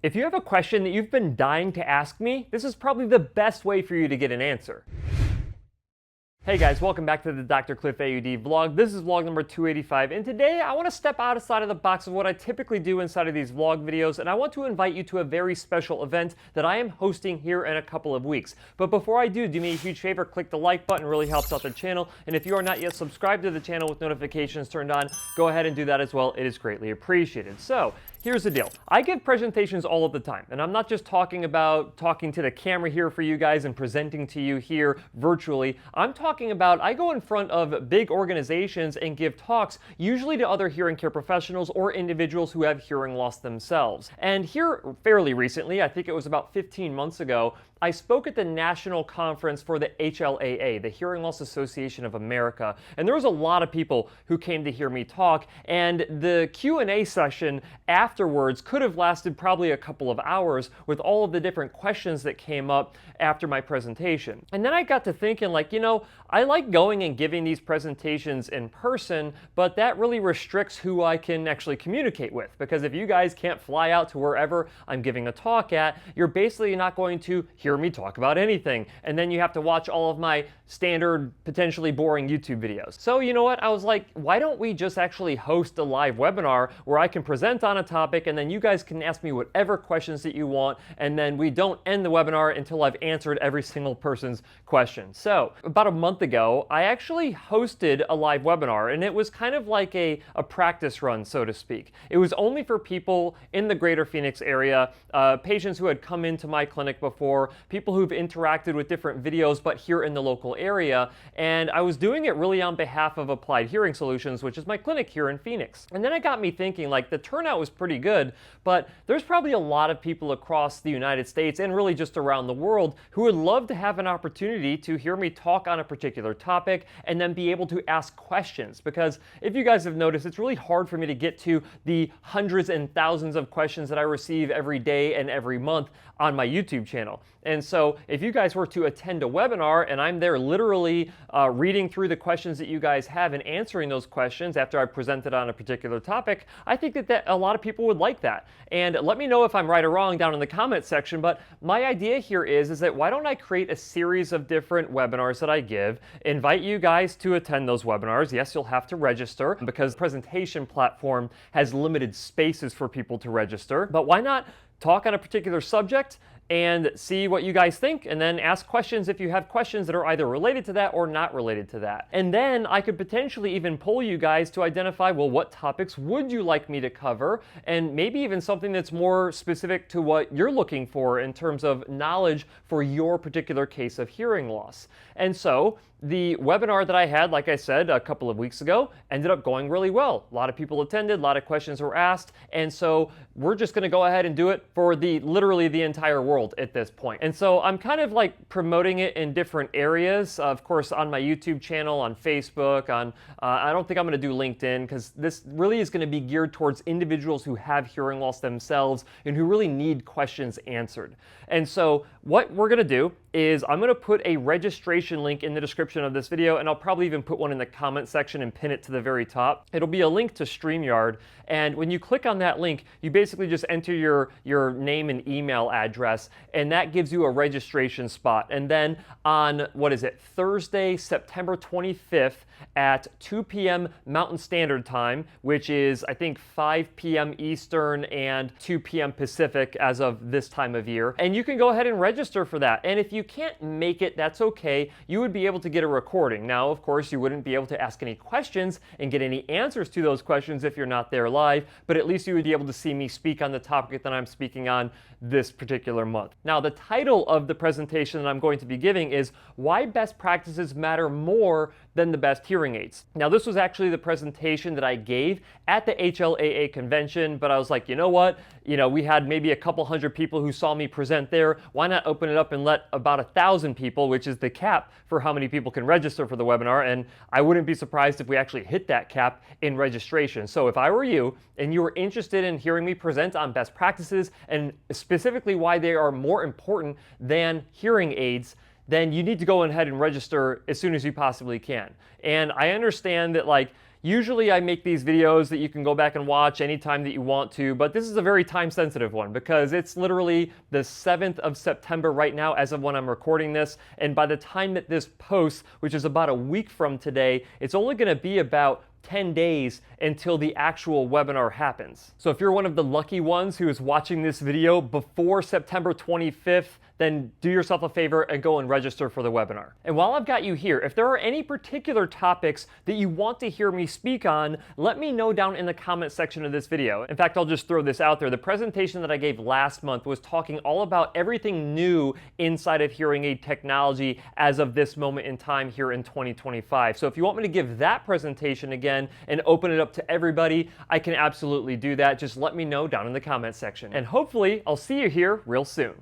If you have a question that you've been dying to ask me, this is probably the best way for you to get an answer. Hey guys, welcome back to the Dr. Cliff AUD vlog. This is vlog number 285, and today I want to step outside of the box of what I typically do inside of these vlog videos, and I want to invite you to a very special event that I am hosting here in a couple of weeks. But before I do me a huge favor, click the like button, it really helps out the channel, and if you are not yet subscribed to the channel with notifications turned on, go ahead and do that as well. It is greatly appreciated. So, here's the deal. I give presentations all of the time, and I'm not just talking about talking to the camera here for you guys and presenting to you here virtually. I'm talking about I go in front of big organizations and give talks, usually to other hearing care professionals or individuals who have hearing loss themselves. And here, fairly recently, I think it was about 15 months ago, I spoke at the national conference for the HLAA, the Hearing Loss Association of America, and there was a lot of people who came to hear me talk, and the Q&A session afterwards could have lasted probably a couple of hours with all of the different questions that came up after my presentation. And then I got to thinking, like, I like going and giving these presentations in person, but that really restricts who I can actually communicate with, because if you guys can't fly out to wherever I'm giving a talk at, you're basically not going to hear me talk about anything, and then you have to watch all of my standard, potentially boring YouTube videos. So you know what, I was like, why don't we just actually host a live webinar where I can present on a topic and then you guys can ask me whatever questions that you want, and then we don't end the webinar until I've answered every single person's question. So about a month ago, I actually hosted a live webinar, and it was kind of like a practice run, so to speak. It was only for people in the greater Phoenix area, patients who had come into my clinic before, people who've interacted with different videos but here in the local area, and I was doing it really on behalf of Applied Hearing Solutions, which is my clinic here in Phoenix. And then it got me thinking, like, the turnout was pretty good, but there's probably a lot of people across the United States and really just around the world who would love to have an opportunity to hear me talk on a particular topic and then be able to ask questions, because if you guys have noticed, it's really hard for me to get to the hundreds and thousands of questions that I receive every day and every month on my YouTube channel. And so if you guys were to attend a webinar and I'm there literally reading through the questions that you guys have and answering those questions after I've presented on a particular topic, I think that a lot of people would like that. And let me know if I'm right or wrong down in the comment section, but my idea here is that why don't I create a series of different webinars that I give, invite you guys to attend those webinars. Yes, you'll have to register because the presentation platform has limited spaces for people to register, but why not talk on a particular subject and see what you guys think, and then ask questions if you have questions that are either related to that or not related to that. And then I could potentially even poll you guys to identify, well, what topics would you like me to cover, and maybe even something that's more specific to what you're looking for in terms of knowledge for your particular case of hearing loss. And so the webinar that I had, like I said, a couple of weeks ago, ended up going really well. A lot of people attended, a lot of questions were asked, and so we're just going to go ahead and do it for literally the entire world at this point. And so I'm kind of like promoting it in different areas, of course, on my YouTube channel, on Facebook, I don't think I'm going to do LinkedIn, because this really is going to be geared towards individuals who have hearing loss themselves and who really need questions answered. And so what we're going to do is I'm going to put a registration link in the description of this video, and I'll probably even put one in the comment section and pin it to the very top. It'll be a link to StreamYard, and when you click on that link, you basically just enter your name and email address, and that gives you a registration spot. And then on, Thursday, September 25th at 2 p.m. Mountain Standard Time, which is, I think, 5 p.m. Eastern and 2 p.m. Pacific as of this time of year. And you can go ahead and register for that. And if you can't make it, that's okay. You would be able to get a recording. Now, of course, you wouldn't be able to ask any questions and get any answers to those questions if you're not there live, but at least you would be able to see me speak on the topic that I'm speaking on this particular month. Now, the title of the presentation that I'm going to be giving is Why Best Practices Matter More Than the Best Hearing Aids. Now, this was actually the presentation that I gave at the HLAA convention, but I was like, you know what? We had maybe a couple hundred people who saw me present there. Why not open it up and let about 1,000 people, which is the cap for how many people can register for the webinar, and I wouldn't be surprised if we actually hit that cap in registration. So if I were you and you were interested in hearing me present on best practices and specifically why they are more important than hearing aids, then you need to go ahead and register as soon as you possibly can. And I understand that, like, Usually I make these videos that you can go back and watch anytime that you want to, but this is a very time-sensitive one because it's literally the 7th of September right now as of when I'm recording this, and by the time that this posts, which is about a week from today, it's only going to be about 10 days until the actual webinar happens. So if you're one of the lucky ones who is watching this video before September 25th, then do yourself a favor and go and register for the webinar. And while I've got you here, if there are any particular topics that you want to hear me speak on, let me know down in the comment section of this video. In fact, I'll just throw this out there. The presentation that I gave last month was talking all about everything new inside of hearing aid technology as of this moment in time here in 2025. So if you want me to give that presentation again and open it up to everybody, I can absolutely do that. Just let me know down in the comment section. And hopefully I'll see you here real soon.